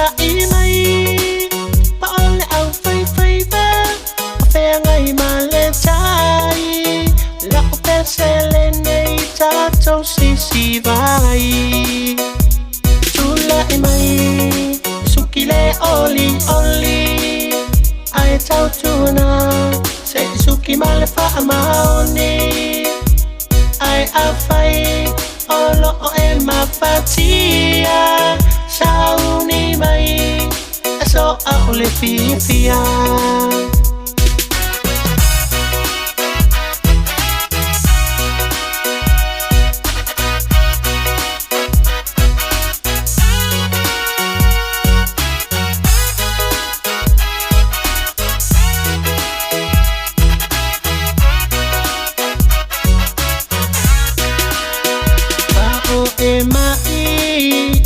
lại mây bão lẹo phây phây ba phe ngày mà lên trái lão bé xe lên đây cha châu xì xì vai chú lại mây suki le oli oli ai chao chuna sẽ suki male fa maoni ai a phai olo em mà fa chia sao ni mây so ao le fifia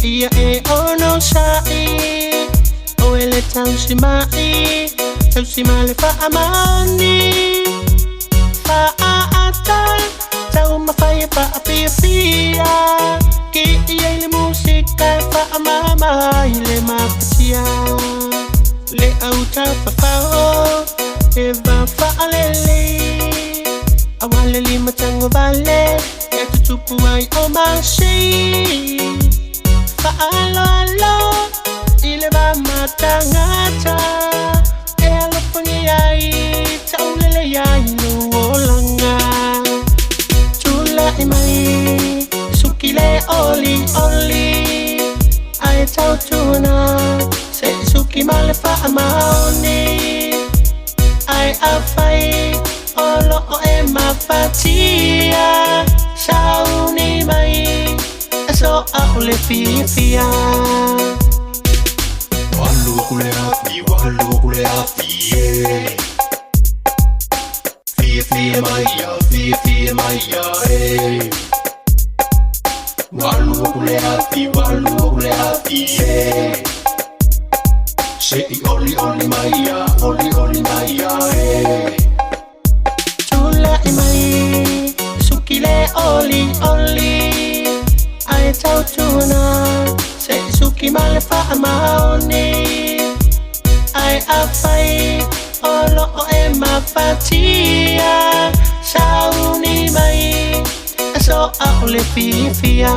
ia e ono sai o ele tau si mai fa amani fa atal tau ma fa pa pia ki ia le musica fa mama ile ma pia le auta fa fa e va fa lele awale lima tango vale e tutupu ai o mashi alo alo ile va matangata e alo pangiyai taulele yai no olanga chula mai sukile oli oli ai tau tuna se suki male fa maoni ai afai olo o e mafatia sauni mai so ao le fifia wallu kule afi fifia maya wallu kule afi sei oli maya chula mai sukile oli oli ai tau tuna se suki male fa maoni ai afai olo o e ma fatia sauni mai so ao le fifia